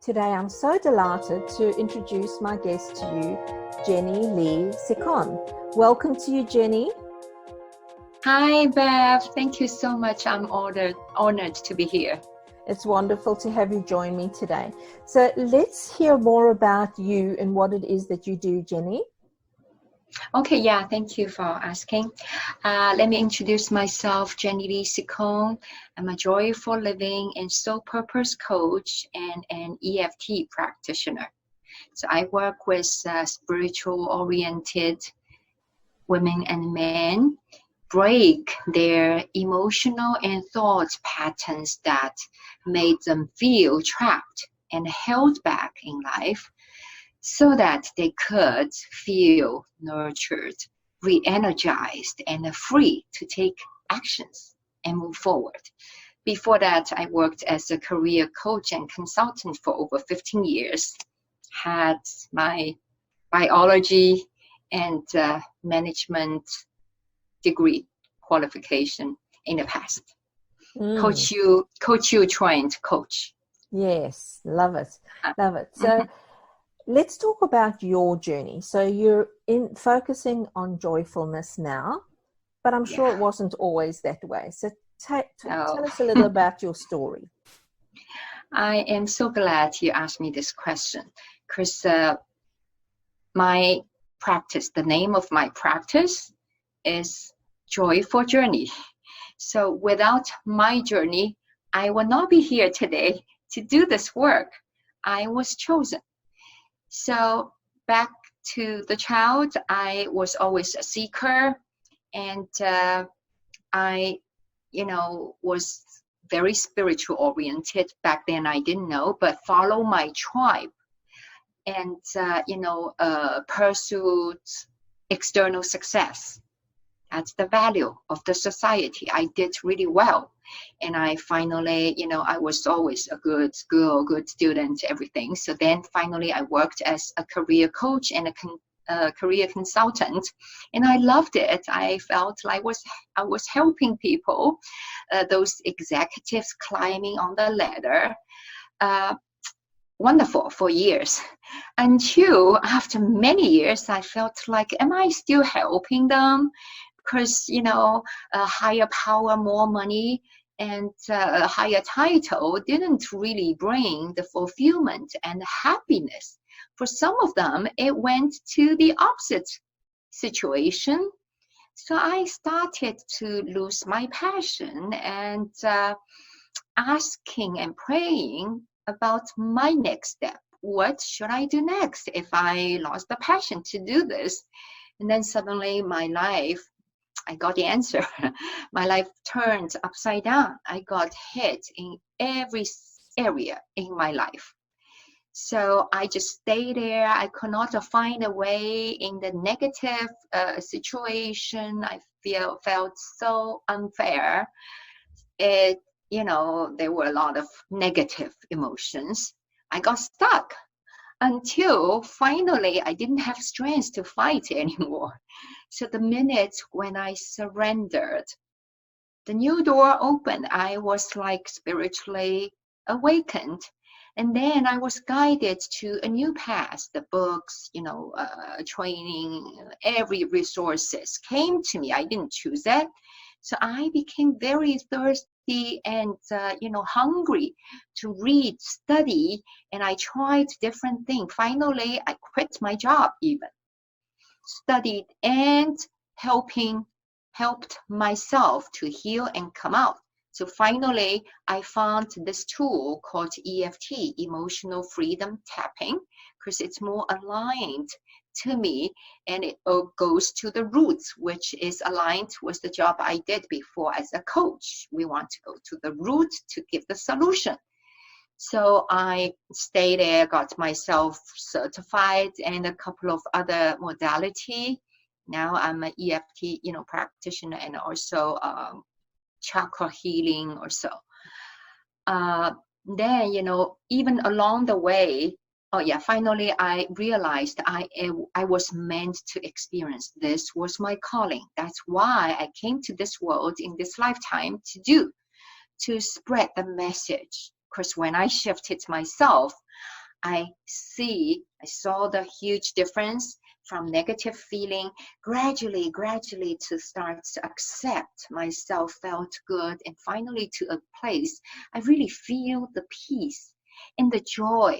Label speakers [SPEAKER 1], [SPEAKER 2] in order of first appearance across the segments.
[SPEAKER 1] Today I'm so delighted to introduce my guest to you, Jenny Li Ciccone. Welcome to you, Jenny.
[SPEAKER 2] Hi, Bev. Thank you so much. I'm honored to be here.
[SPEAKER 1] It's wonderful to have you join me today. So let's hear more about you and what it is that you do, Jenny.
[SPEAKER 2] Okay, yeah, thank you for asking. Let me introduce myself, Jenny Li Ciccone. I'm a joyful living and soul purpose coach and an EFT practitioner. So I work with spiritual-oriented women and men, break their emotional and thought patterns that made them feel trapped and held back in life, so that they could feel nurtured, re-energized, and free to take actions and move forward. Before that, I worked as a career coach and consultant for over 15 years, had my biology and management degree qualification in the past. Coach you trained coach.
[SPEAKER 1] Yes, love it. So let's talk about your journey. So you're focusing on joyfulness now, but I'm sure it wasn't always that way. So tell us a little about your story.
[SPEAKER 2] I am so glad you asked me this question, because my practice, the name of my practice is Joyful Journey. So without my journey, I will not be here today to do this work. I was chosen. So back to the child, I was always a seeker, and I, was very spiritual oriented. Back then I didn't know, but follow my tribe and, pursued external success. That's the value of the society. I did really well. And I finally, I was always a good girl, good student, everything. So then finally I worked as a career coach and a career consultant. And I loved it. I felt like I was helping people, those executives climbing on the ladder. Wonderful for years, until after many years, I felt like, am I still helping them? Because, a higher power, more money, and a higher title didn't really bring the fulfillment and happiness. For some of them, it went to the opposite situation. So I started to lose my passion and asking and praying about my next step. What should I do next if I lost the passion to do this? And then suddenly my life, I got the answer. My life turned upside down. I got hit in every area in my life. So I just stayed there. I could not find a way in the negative situation. I felt so unfair. There were a lot of negative emotions. I got stuck until finally I didn't have strength to fight anymore. So the minute when I surrendered, the new door opened. I was like spiritually awakened. And then I was guided to a new path. The books, training, every resources came to me. I didn't choose it. So I became very thirsty and, hungry to read, study, and I tried different things. Finally, I quit my job even. Studied and helped myself to heal and come out. So finally, I found this tool called EFT, Emotional Freedom Tapping, because it's more aligned to me, and it goes to the roots, which is aligned with the job I did before as a coach. We want to go to the root to give the solution. So I stayed there, got myself certified and a couple of other modality. Now I'm an EFT, practitioner, and also chakra healing or so. Then, even along the way, finally I realized I was meant to experience. This was my calling. That's why I came to this world in this lifetime to spread the message. Because when I shifted myself, I saw the huge difference from negative feeling gradually to start to accept myself, felt good, and finally to a place I really feel the peace and the joy.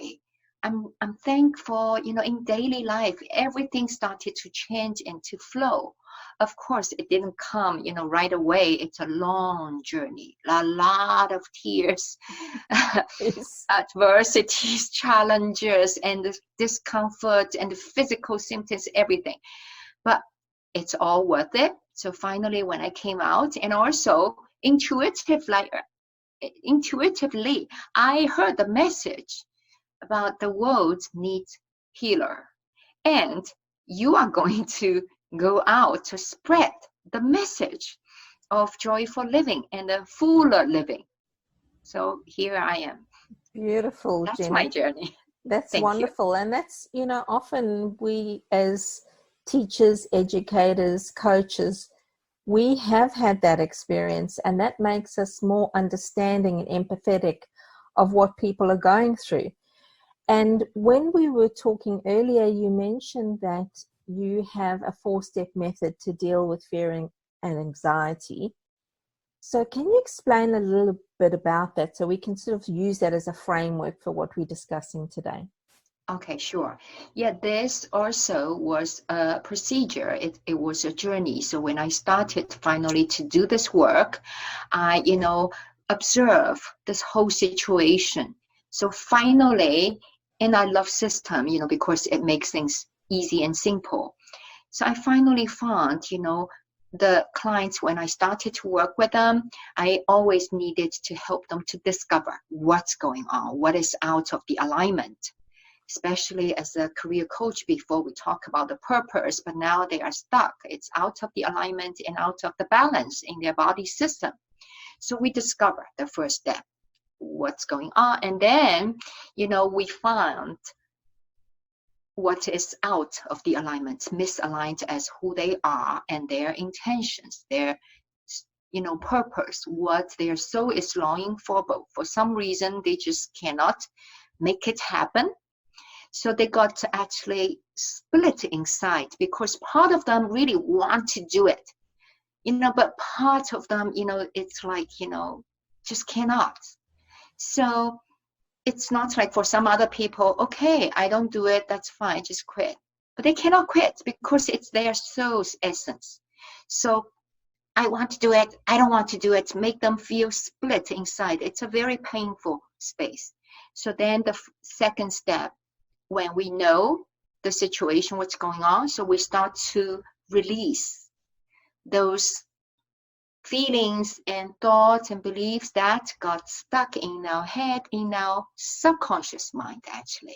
[SPEAKER 2] I'm thankful, in daily life, everything started to change and to flow. Of course, it didn't come, right away. It's a long journey, a lot of tears,
[SPEAKER 1] Yes.
[SPEAKER 2] adversities, challenges, and the discomfort and the physical symptoms, everything. But it's all worth it. So finally, when I came out, and also intuitively, I heard the message about the world needs healer, and you are going to go out to spread the message of joyful living and a fuller living. So here I am.
[SPEAKER 1] Beautiful,
[SPEAKER 2] That's my
[SPEAKER 1] Jenny.
[SPEAKER 2] journey.
[SPEAKER 1] That's
[SPEAKER 2] Thank you.
[SPEAKER 1] wonderful. And that's, often we as teachers, educators, coaches, we have had that experience, and that makes us more understanding and empathetic of what people are going through. And when we were talking earlier, you mentioned that you have a 4-step method to deal with fear and anxiety. So can you explain a little bit about that so we can sort of use that as a framework for what we're discussing today?
[SPEAKER 2] Okay, sure. Yeah, this also was a procedure. It was a journey. So when I started finally to do this work, I, observe this whole situation. So finally, and I love system, because it makes things easy and simple. So I finally found, the clients, when I started to work with them, I always needed to help them to discover what's going on, what is out of the alignment. Especially as a career coach, before we talk about the purpose, but now they are stuck. It's out of the alignment and out of the balance in their body system. So we discover the first step, what's going on. And then, we found what is out of the alignment, misaligned as who they are and their intentions, their purpose, what their soul is longing for, but for some reason they just cannot make it happen. So they got to actually split inside, because part of them really want to do it, but part of them, it's like, just cannot. So it's not like for some other people, okay, I don't do it, that's fine, just quit. But they cannot quit because it's their soul's essence. So I want to do it, I don't want to do it, make them feel split inside. It's a very painful space. So then the second step, when we know the situation, what's going on, so we start to release those feelings and thoughts and beliefs that got stuck in our head, in our subconscious mind, actually.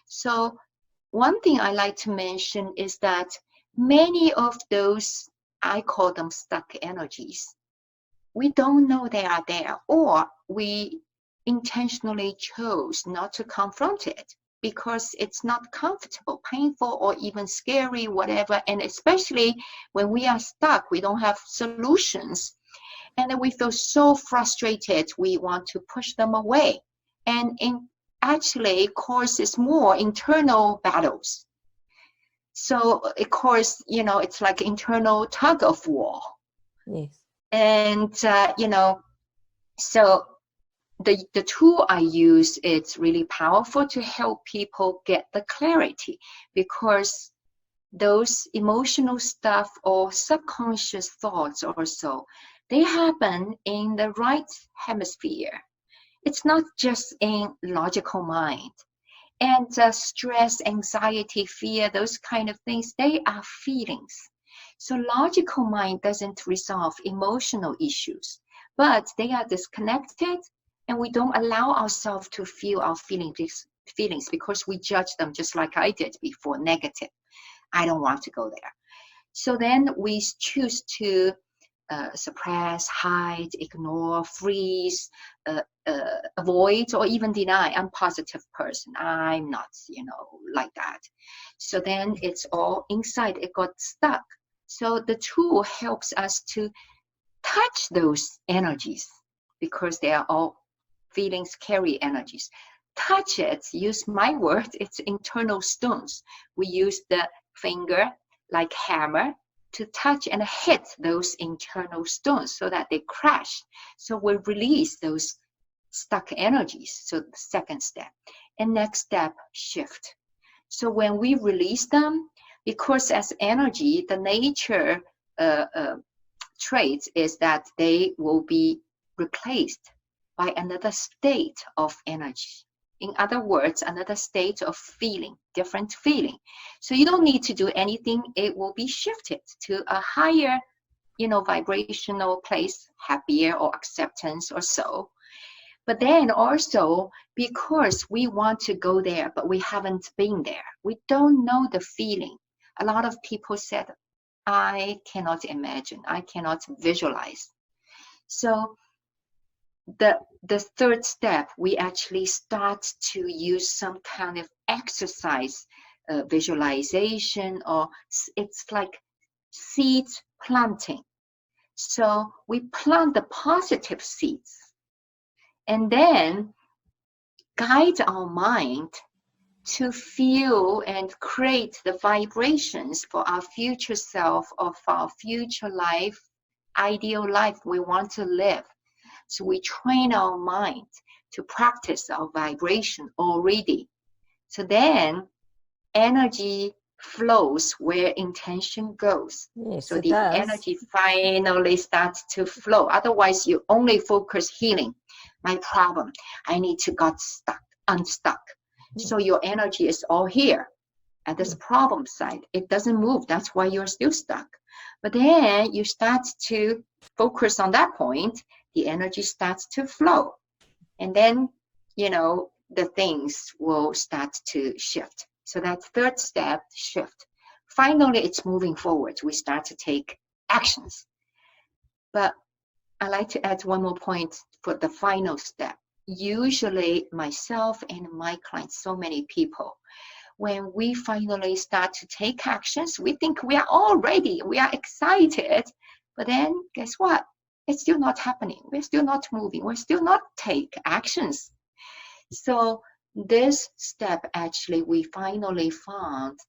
[SPEAKER 2] So one thing I like to mention is that many of those, I call them stuck energies, we don't know they are there, or we intentionally chose not to confront it because it's not comfortable, painful, or even scary, whatever. And especially when we are stuck, we don't have solutions. And then we feel so frustrated, we want to push them away. And actually causes more internal battles. So it causes, it's like internal tug of war.
[SPEAKER 1] Yes.
[SPEAKER 2] And, so the tool I use, it's really powerful to help people get the clarity, because those emotional stuff or subconscious thoughts also, they happen in the right hemisphere. It's not just in logical mind. And stress, anxiety, fear, those kind of things, they are feelings. So logical mind doesn't resolve emotional issues, but they are disconnected, and we don't allow ourselves to feel our feelings because we judge them, just like I did before, negative. I don't want to go there. So then we choose to suppress, hide, ignore, freeze, avoid, or even deny. I'm a positive person. I'm not, like that. So then it's all inside. It got stuck. So the tool helps us to touch those energies, because they are all feelings carry energies. touch it, use my word, it's internal stones. We use the finger like hammer to touch and hit those internal stones so that they crash. So we release those stuck energies. So the second step. And next step, shift. So when we release them, because as energy, the nature trait is that they will be replaced by another state of energy. In other words, another state of feeling, different feeling. So you don't need to do anything. It will be shifted to a higher, vibrational place, happier or acceptance or so. But then also, because we want to go there, but we haven't been there, we don't know the feeling. A lot of people said, I cannot imagine, I cannot visualize. So the third step, we actually start to use some kind of exercise, visualization, or it's like seed planting. So we plant the positive seeds and then guide our mind to feel and create the vibrations for our future self, of our future life, ideal life we want to live. So we train our mind to practice our vibration already. So then energy flows where intention goes.
[SPEAKER 1] Yes,
[SPEAKER 2] so
[SPEAKER 1] it
[SPEAKER 2] the
[SPEAKER 1] does.
[SPEAKER 2] energy finally starts to flow. Otherwise, you only focus healing. My problem, I need to get unstuck. So your energy is all here at this problem side. It doesn't move. That's why you're still stuck. But then you start to focus on that point. The energy starts to flow. And then, the things will start to shift. So that third step, shift. Finally, it's moving forward. We start to take actions. But I like to add one more point for the final step. Usually myself and my clients, so many people, when we finally start to take actions, we think we are all ready, we are excited, but then guess what? It's still not happening. We're still not moving. We're still not take actions. So this step, actually, we finally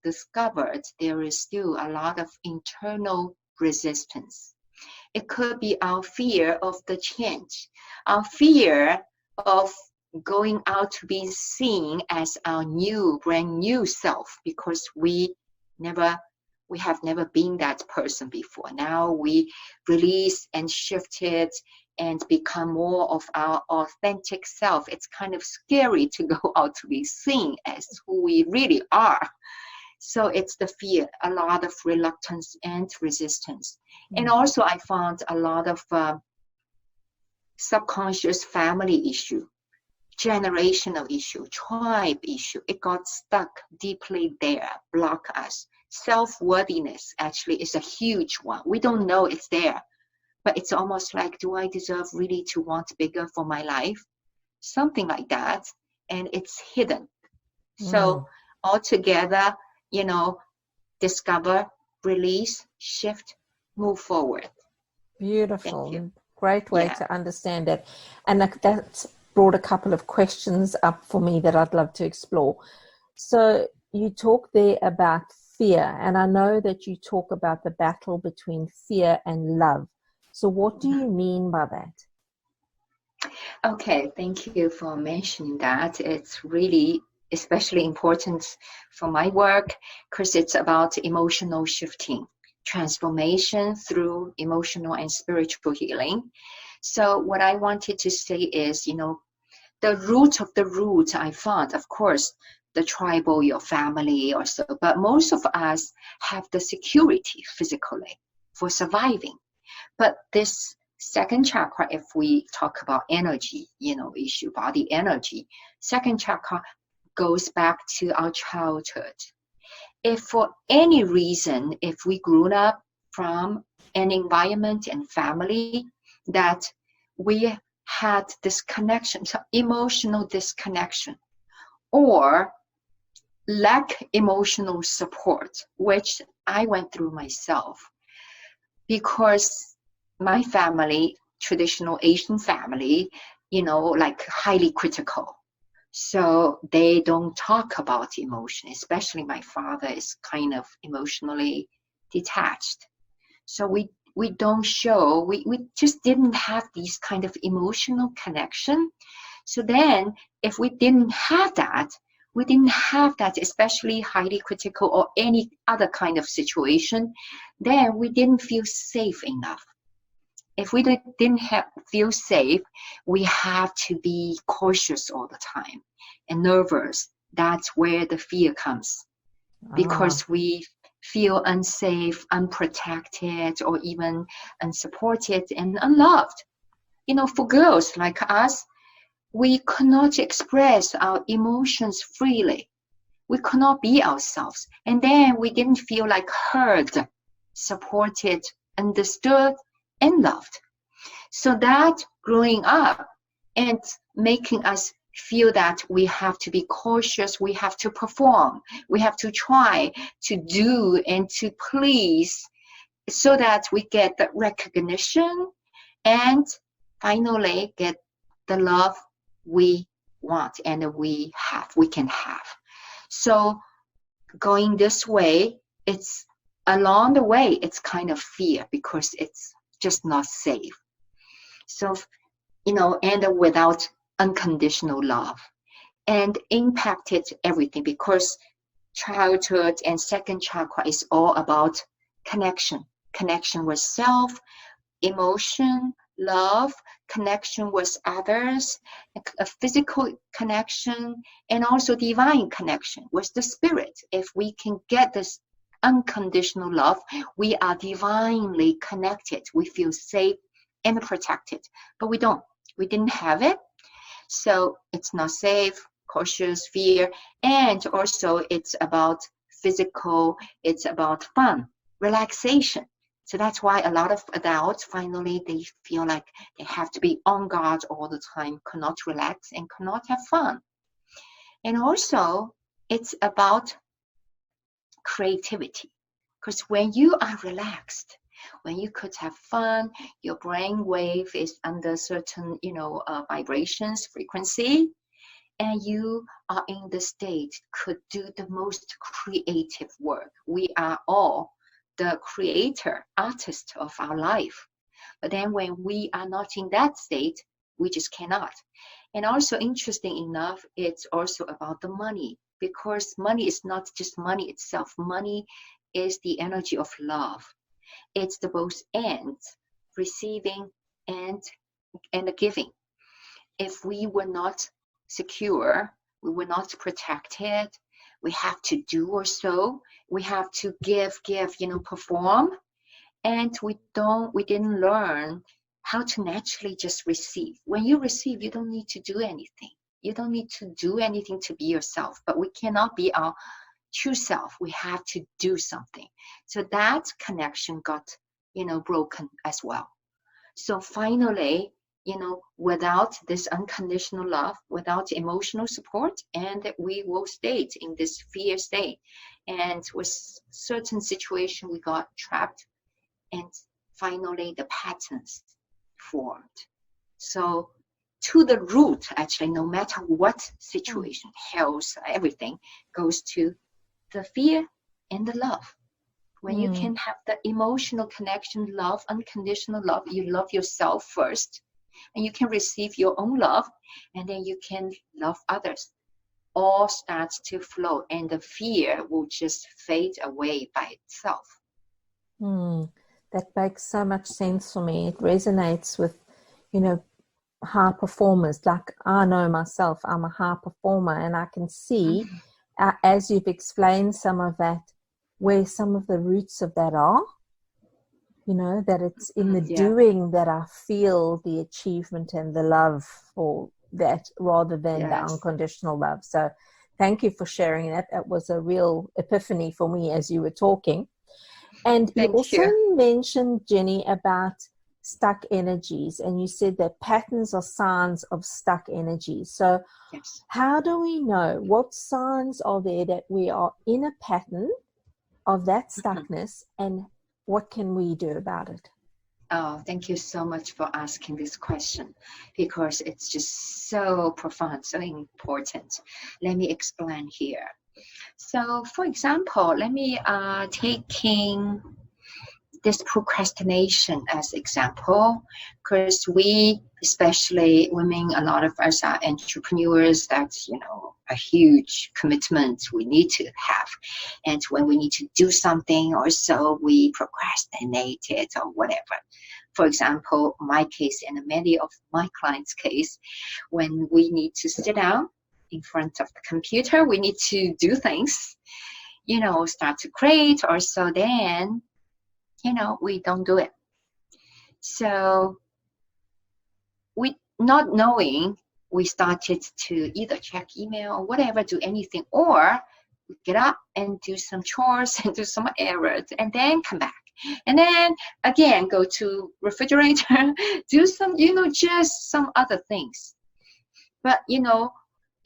[SPEAKER 2] discovered there is still a lot of internal resistance. It could be our fear of the change, our fear of going out to be seen as our brand new self, because we have never been that person before. Now we release and shift it and become more of our authentic self. It's kind of scary to go out to be seen as who we really are. So it's the fear, a lot of reluctance and resistance. And also I found a lot of subconscious family issue, generational issue, tribe issue. It got stuck deeply there, block us. Self-worthiness actually is a huge one. We don't know it's there, but it's almost like, do I deserve really to want bigger for my life? Something like that. And it's hidden. So altogether, discover, release, shift, move forward.
[SPEAKER 1] Beautiful. Great way to understand it. And that's brought a couple of questions up for me that I'd love to explore. So you talk there about fear, and I know that you talk about the battle between fear and love. So what do you mean by that?
[SPEAKER 2] Okay, thank you for mentioning that. It's really especially important for my work because it's about emotional shifting, transformation through emotional and spiritual healing. So what I wanted to say is, the root of the root I found, of course, the tribal, your family or so, but most of us have the security physically for surviving. But this second chakra, if we talk about energy, issue, body energy, second chakra goes back to our childhood. If for any reason, if we grew up from an environment and family that we had disconnection, so emotional disconnection, or lack emotional support, which I went through myself, because my family, traditional Asian family, like highly critical. So they don't talk about emotion, especially my father is kind of emotionally detached. So we don't show, we just didn't have these kind of emotional connection. So then if we didn't have that, especially highly critical or any other kind of situation, then we didn't feel safe enough. If we didn't feel safe, we have to be cautious all the time and nervous. That's where the fear comes, because we feel unsafe, unprotected, or even unsupported and unloved. For girls like us, we cannot express our emotions freely. We cannot be ourselves. And then we didn't feel like heard, supported, understood, and loved. So that growing up and making us feel that we have to be cautious, we have to perform, we have to try to do and to please so that we get the recognition and finally get the love we want and we can have. So going this way, it's along the way, it's kind of fear because it's just not safe. So, and without unconditional love, and impacted everything because childhood and second chakra is all about connection with self, emotion, love, connection with others, a physical connection, and also divine connection with the spirit. If we can get this unconditional love, we are divinely connected. We feel safe and protected, but we didn't have it. So it's not safe, cautious, fear, and also it's about physical, it's about fun, relaxation. So that's why a lot of adults finally they feel like they have to be on guard all the time, cannot relax and cannot have fun. And also it's about creativity, because when you are relaxed, when you could have fun, your brain wave is under certain vibrations, frequency, and you are in the state could do the most creative work. We are all the creator, artist of our life. But then when we are not in that state, we just cannot. And also interesting enough, it's also about the money, because money is not just money itself. Money is the energy of love. It's the both ends, receiving and the giving. If we were not secure, we were not protected, we have to do or so, we have to give, perform, and we didn't learn how to naturally just receive. When you receive, you don't need to do anything. You don't need to do anything to be yourself, but we cannot be our true self. We have to do something. So that connection got, broken as well. So finally, without this unconditional love, without emotional support, and we will stay in this fear state. And with certain situation, we got trapped, and finally the patterns formed. So to the root, actually, no matter what situation, health, everything goes to the fear and the love. When you can have the emotional connection, love, unconditional love, you love yourself first, and you can receive your own love, and then you can love others. All starts to flow, and the fear will just fade away by itself.
[SPEAKER 1] That makes so much sense for me. It resonates with, high performers. Like I know myself, I'm a high performer, and I can see, as you've explained some of that, where some of the roots of that are, that it's in the doing that I feel the achievement and the love for that, rather than the unconditional love. So thank you for sharing that. That was a real epiphany for me as you were talking. And you also mentioned, Jenny, about stuck energies, and you said that patterns are signs of stuck energies. So how do we know what signs are there that we are in a pattern of that stuckness, and what can we do about it?
[SPEAKER 2] Oh, thank you so much for asking this question, because it's just so profound, so important. Let me explain here. So, for example, let me taking this procrastination as example, because we, especially women, a lot of us are entrepreneurs. That's, a huge commitment we need to have. And when we need to do something or so, we procrastinate it or whatever. For example, my case and many of my clients' case, when we need to sit down in front of the computer, we need to do things, start to create or so, then we don't do it. So we, not knowing, we started to either check email or whatever, do anything, or we get up and do some chores and do some errands and then come back. And then again, go to refrigerator, do some, just some other things. But,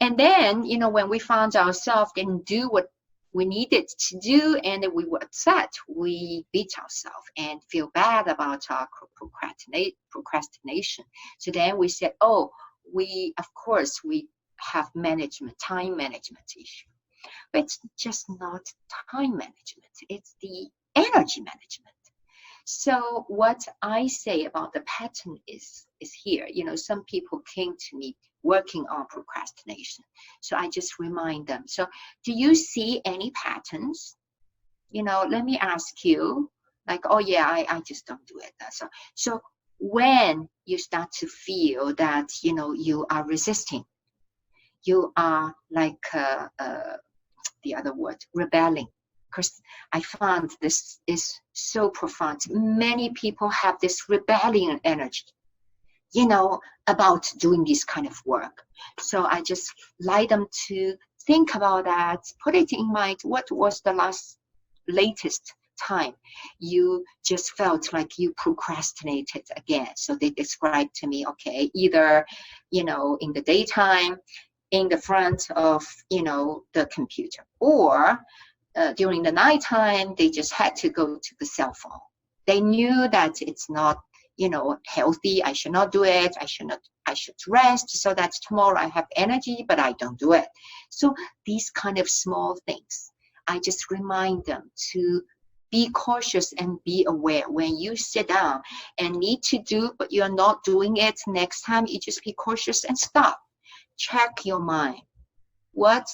[SPEAKER 2] and then, when we found ourselves didn't do what we needed to do and we were upset, we beat ourselves and feel bad about our procrastination. So then we said, we have time management issue. But it's just not time management, it's the energy management. So what I say about the pattern is here. Some people came to me working on procrastination. So I just remind them. So do you see any patterns? Let me ask you, like, oh yeah, I just don't do it. So when you start to feel that, you are resisting, you are like, the other word, rebelling. Because I found this is so profound. Many people have this rebellion energy, about doing this kind of work. So I just like them to think about that, put it in mind, what was the latest time you just felt like you procrastinated again. So they described to me, okay, either, in the daytime, in the front of, the computer, or during the nighttime, they just had to go to the cell phone. They knew that it's not, healthy. I should not do it. I should rest so that tomorrow I have energy, but I don't do it. So these kind of small things, I just remind them to be cautious and be aware. When you sit down and need to do, but you're not doing it, next time you just be cautious and stop. Check your mind. What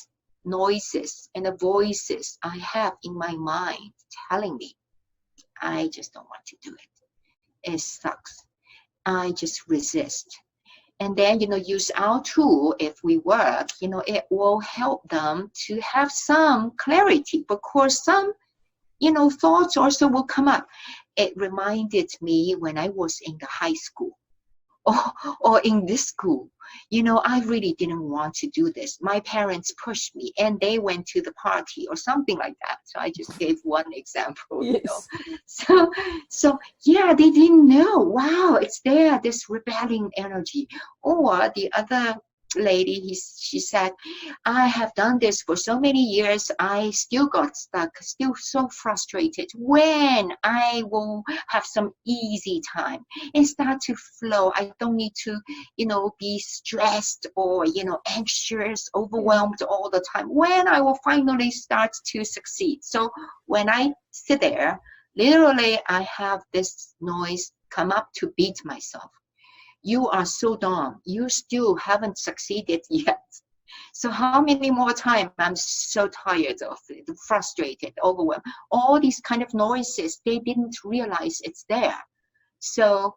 [SPEAKER 2] noises and the voices I have in my mind telling me I just don't want to do it. It sucks. I just resist. And then, use our tool if we work, it will help them to have some clarity. Because some, thoughts also will come up. It reminded me when I was in the high school. Or in this school, I really didn't want to do this. My parents pushed me and they went to the party or something like that. So I just gave one example,
[SPEAKER 1] Yes.
[SPEAKER 2] So yeah, they didn't know. Wow, it's there, this rebelling energy. Or the other lady, she said, I have done this for so many years. I still got stuck, still so frustrated. When I will have some easy time and start to flow, I don't need to, be stressed or, anxious, overwhelmed all the time. When I will finally start to succeed. So when I sit there, literally I have this noise come up to beat myself. You are so dumb. You still haven't succeeded yet. So how many more times? I'm so tired of it, frustrated, overwhelmed. All these kind of noises, they didn't realize it's there. So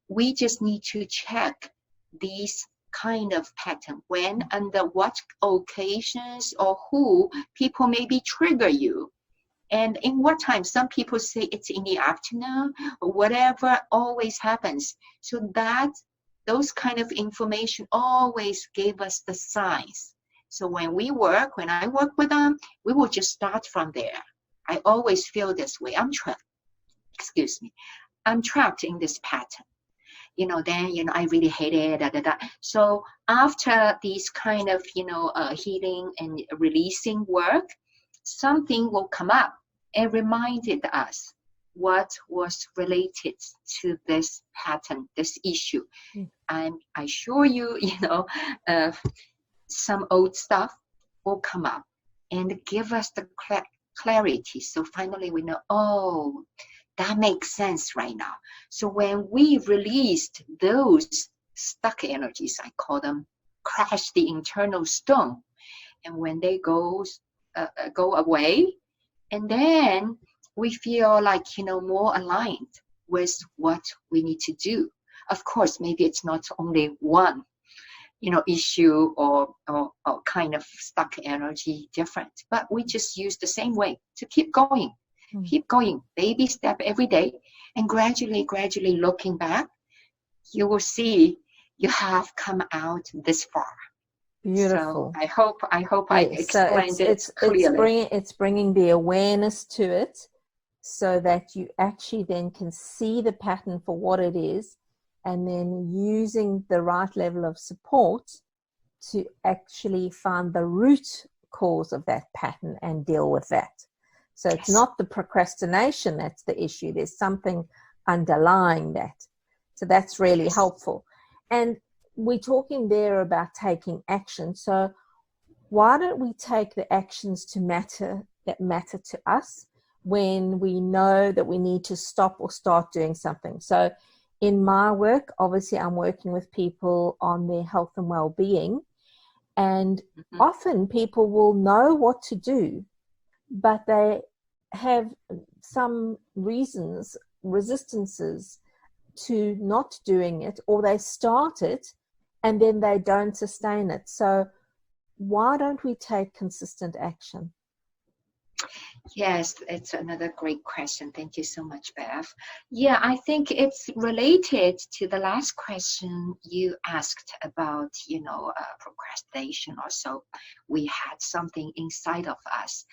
[SPEAKER 2] we just need to check these kind of pattern. When, under what occasions, or who people maybe trigger you. And in what time? Some people say it's in the afternoon or whatever, always happens. So that those kind of information always gave us the signs. So when I work with them, we will just start from there. I always feel this way. I'm trapped in this pattern. Then, I really hate it. So after these kind of, healing and releasing work, something will come up and reminded us what was related to this pattern, this issue. I assure you, some old stuff will come up and give us the clarity. So finally we know, oh, that makes sense right now. So when we released those stuck energies, I call them crash the internal stone. And when they go away, and then we feel like, more aligned with what we need to do. Of course, maybe it's not only one, issue or kind of stuck energy different, but we just use the same way to keep going, baby step every day, and gradually looking back, you will see you have come out this far.
[SPEAKER 1] Beautiful.
[SPEAKER 2] So I hope I explained it clearly.
[SPEAKER 1] It's bringing the awareness to it so that you actually then can see the pattern for what it is, and then using the right level of support to actually find the root cause of that pattern and deal with that. So it's not the procrastination that's the issue. There's something underlying that. So that's really helpful. And we're talking there about taking action. So why don't we take the actions that matter to us when we know that we need to stop or start doing something? So in my work, obviously I'm working with people on their health and well-being, and often people will know what to do, but they have some resistances to not doing it, or they start it and then they don't sustain it. So why don't we take consistent action?
[SPEAKER 2] Yes, it's another great question. Thank you so much, Beth. Yeah, I think it's related to the last question you asked about, procrastination, or so we had something inside of us.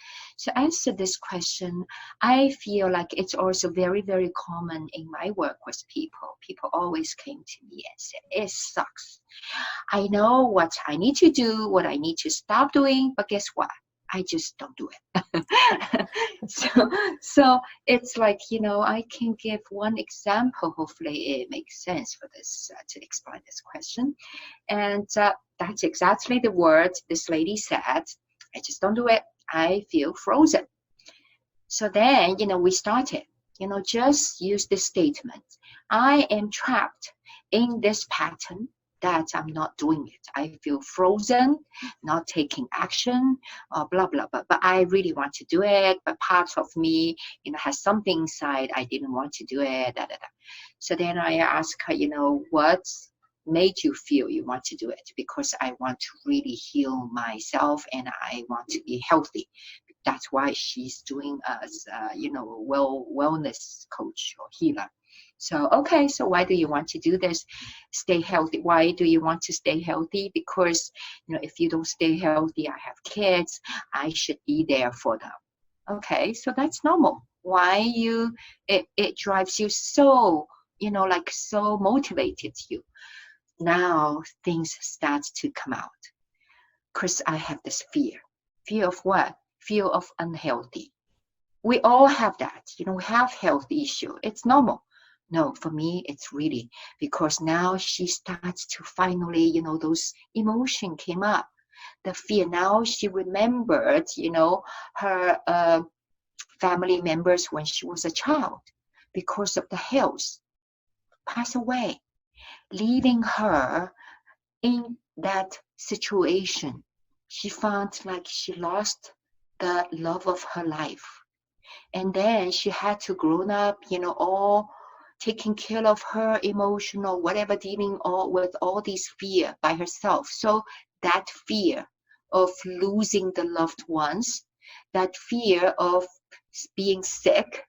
[SPEAKER 2] To answer this question, I feel like it's also very, very common in my work with people. People always came to me and said, it sucks. I know what I need to do, what I need to stop doing, but guess what? I just don't do it. so it's like, I can give one example. Hopefully it makes sense for this to explain this question. And that's exactly the word this lady said. I just don't do it. I feel frozen. So then, we started, just use this statement. I am trapped in this pattern that I'm not doing it. I feel frozen, not taking action, blah, blah, blah. But I really want to do it. But part of me, has something inside. I didn't want to do it. Da, da, da. So then I ask her, what made you feel you want to do it? Because I want to really heal myself and I want to be healthy. That's why she's doing as, wellness coach or healer. So, okay, so why do you want to do this? Stay healthy. Why do you want to stay healthy? Because, if you don't stay healthy, I have kids, I should be there for them. Okay, so that's normal. Why it drives you so, so motivated you. Now things start to come out. Because I have this fear. Fear of what? Fear of unhealthy. We all have that. We have health issue. It's normal. No, for me, it's really because now she starts to finally, those emotions came up. The fear. Now she remembered, her family members when she was a child because of the health pass away, leaving her in that situation. She found like she lost the love of her life. And then she had to grow up, all taking care of her emotional, whatever, dealing with all these fear by herself. So that fear of losing the loved ones, that fear of being sick,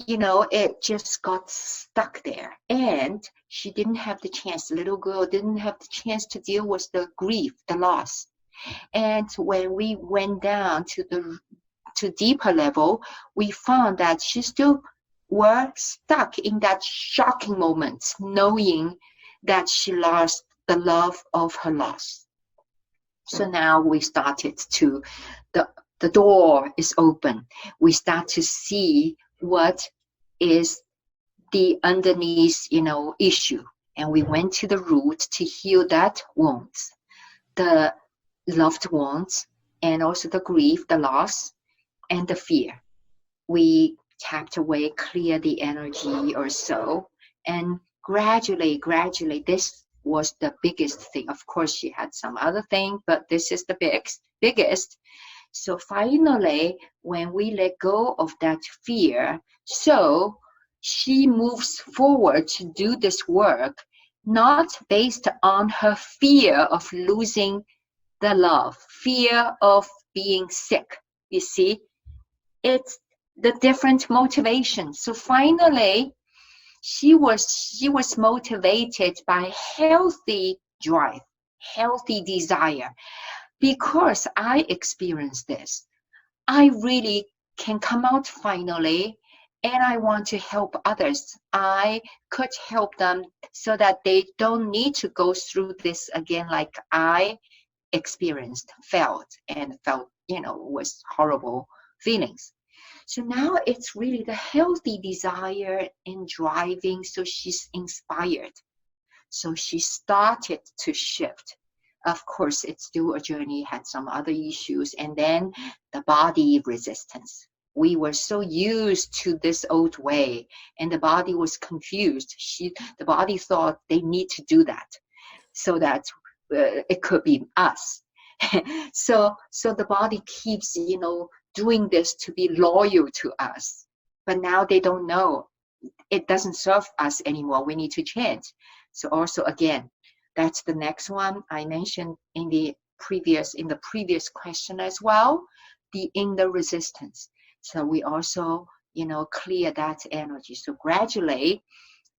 [SPEAKER 2] it just got stuck there. And she didn't have the chance, the little girl didn't have the chance to deal with the grief, the loss. And when we went down to deeper level, we found that she still were stuck in that shocking moment, knowing that she lost the love of her loss. So now we started the door is open. We start to see what is the underneath, issue. And we went to the root to heal that wounds, the loved ones, and also the grief, the loss, and the fear. We tapped away, clear the energy or so, and gradually, this was the biggest thing. Of course, she had some other thing, but this is the biggest. So finally, when we let go of that fear, so she moves forward to do this work, not based on her fear of losing the love, fear of being sick. You see, it's the different motivation. So finally, she was motivated by healthy drive, healthy desire. Because I experienced this, I really can come out finally, and I want to help others. I could help them so that they don't need to go through this again like I experienced, felt was horrible feelings. So now it's really the healthy desire and driving, so she's inspired. So she started to shift. Of course, it's still a journey, had some other issues, and then the body resistance. We were so used to this old way, and the body was confused. The body thought they need to do that, so that it could be us. So the body keeps, doing this to be loyal to us. But now they don't know. It doesn't serve us anymore. We need to change. So also, again, that's the next one I mentioned in the previous question as well, the inner resistance. So we also, clear that energy. So gradually,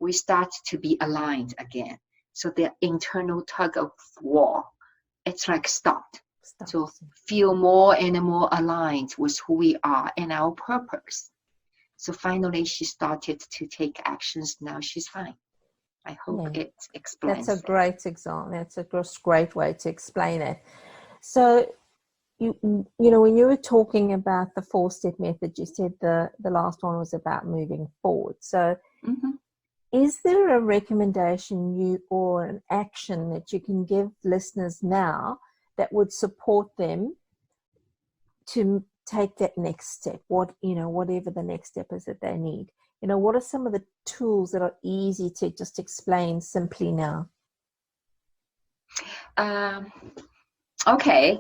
[SPEAKER 2] we start to be aligned again. So the internal tug of war, it's like stopped. So feel more and more aligned with who we are and our purpose. So finally, she started to take actions. Now she's fine. I hope it explains.
[SPEAKER 1] That's a great example. That's a great way to explain it. So, you know, when you were talking about the 4-step method, you said the last one was about moving forward. So, is there a recommendation or an action that you can give listeners now that would support them to take that next step? Whatever the next step is that they need. What are some of the tools that are easy to just explain simply now?
[SPEAKER 2] Okay.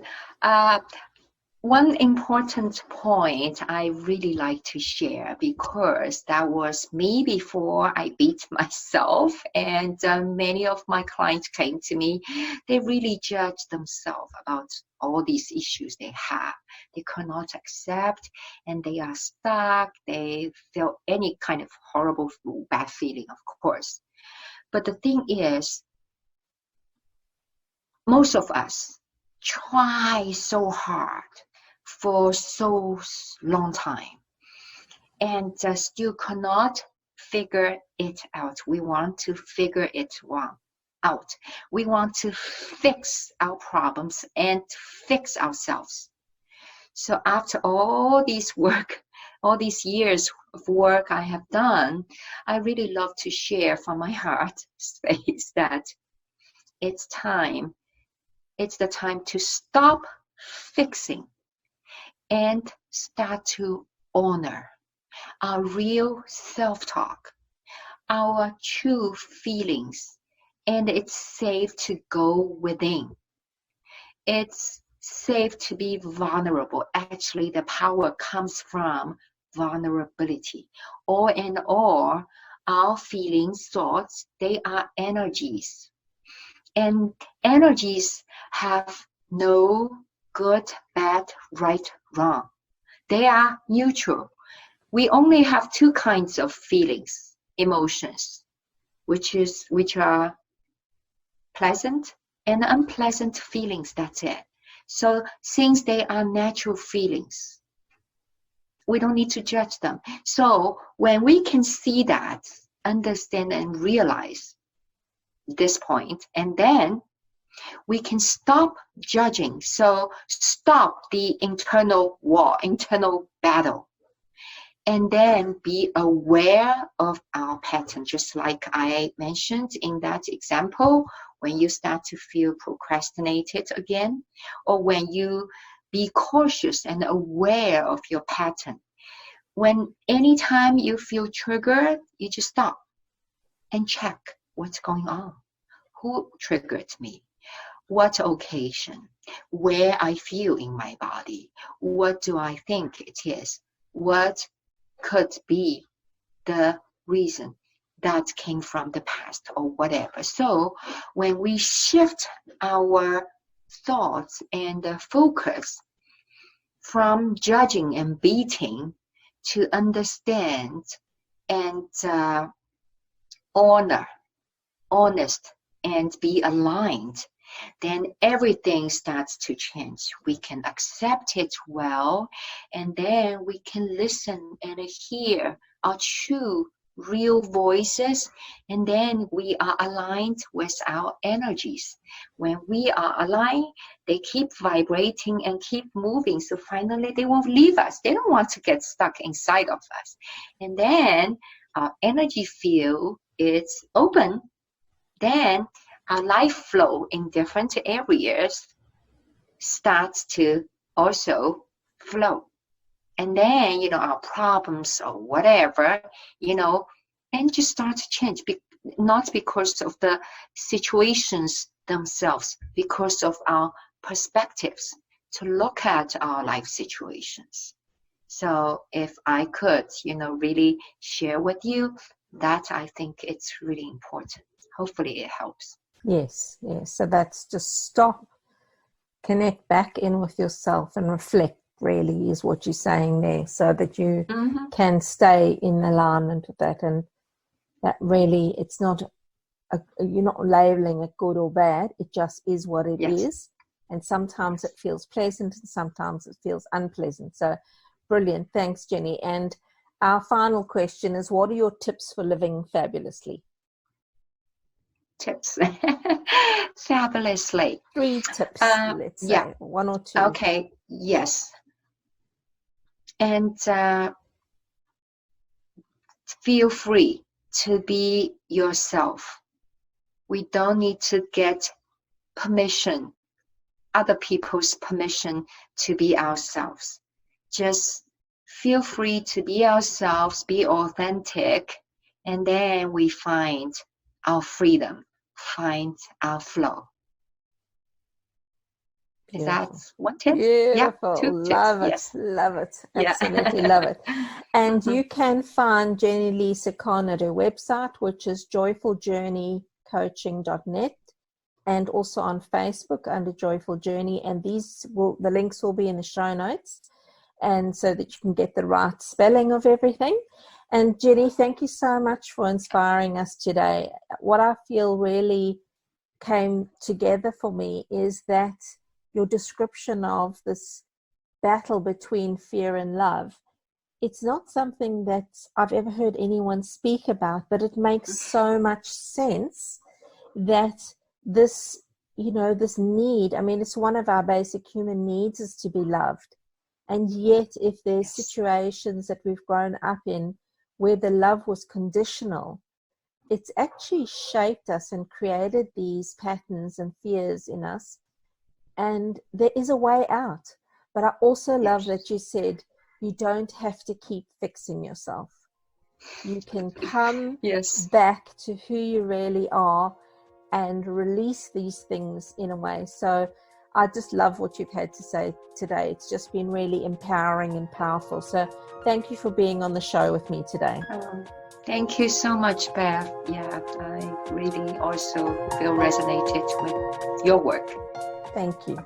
[SPEAKER 2] One important point I really like to share, because that was me before I beat myself, and many of my clients came to me. They really judge themselves about all these issues they have. They cannot accept, and they are stuck. They feel any kind of horrible, bad feeling, of course. But the thing is, most of us try so hard for so long time and still cannot figure it out. We want to figure it out. We want to fix our problems and fix ourselves. So after all this work, all these years of work I have done, I really love to share from my heart space that it's the time to stop fixing and start to honor our real self-talk, our true feelings, and it's safe to go within. It's safe to be vulnerable. Actually, the power comes from vulnerability. All in all, our feelings, thoughts, they are energies. And energies have no good, bad, right, wrong. They are neutral. We only have two kinds of feelings, emotions, which are pleasant and unpleasant feelings. That's it. So since they are natural feelings, we don't need to judge them. So when we can see that, understand and realize this point, and then we can stop judging. So stop the internal war, internal battle, and then be aware of our pattern. Just like I mentioned in that example, when you start to feel procrastinated again, or when you be cautious and aware of your pattern. When anytime you feel triggered, you just stop and check what's going on. Who triggered me? What occasion? Where I feel in my body? What do I think it is? What could be the reason that came from the past or whatever? So when we shift our thoughts and focus from judging and beating to understand and honest and be aligned, then everything starts to change. We can accept it well, and then we can listen and hear our true, real voices, and then we are aligned with our energies. When we are aligned, they keep vibrating and keep moving, so finally they won't leave us. They don't want to get stuck inside of us. And then our energy field is open, then our life flow in different areas starts to also flow. And then, our problems or whatever, and just start to change. Not because of the situations themselves, because of our perspectives to look at our life situations. So if I could, really share with you, that I think it's really important. Hopefully it helps.
[SPEAKER 1] Yes. So that's just stop, connect back in with yourself and reflect, really, is what you're saying there, so that you can stay in alignment with that. And that really, it's not, you're not labeling it good or bad. It just is what it is. And sometimes it feels pleasant and sometimes it feels unpleasant. So brilliant. Thanks, Jenny. And our final question is, what are your tips for living fabulously?
[SPEAKER 2] Tips. Fabulously.
[SPEAKER 1] 3 tips, let's say. 1 or 2.
[SPEAKER 2] Okay, yes. And feel free to be yourself. We don't need to get permission, other people's permission to be ourselves. Just feel free to be ourselves, be authentic, and then we find our freedom, find our flow. Is that one tip?
[SPEAKER 1] Beautiful.
[SPEAKER 2] Yeah, 2
[SPEAKER 1] love
[SPEAKER 2] tips.
[SPEAKER 1] it.
[SPEAKER 2] Yes.
[SPEAKER 1] Love it. Absolutely love it. And you can find Jenny Li Ciccone at her website, which is joyfuljourneycoaching.net, and also on Facebook under Joyful Journey. And the links will be in the show notes, and so that you can get the right spelling of everything. And Jenny, thank you so much for inspiring us today. What I feel really came together for me is that your description of this battle between fear and love, it's not something that I've ever heard anyone speak about, but it makes so much sense that this, this need, it's one of our basic human needs, is to be loved. And yet, if there's situations that we've grown up in where the love was conditional, it's actually shaped us and created these patterns and fears in us. And there is a way out. But I also love that you said you don't have to keep fixing yourself. You can come back to who you really are and release these things in a way. So I just love what you've had to say today. It's just been really empowering and powerful. So thank you for being on the show with me today.
[SPEAKER 2] Thank you so much, Beth. Yeah, I really also feel resonated with your work.
[SPEAKER 1] Thank you.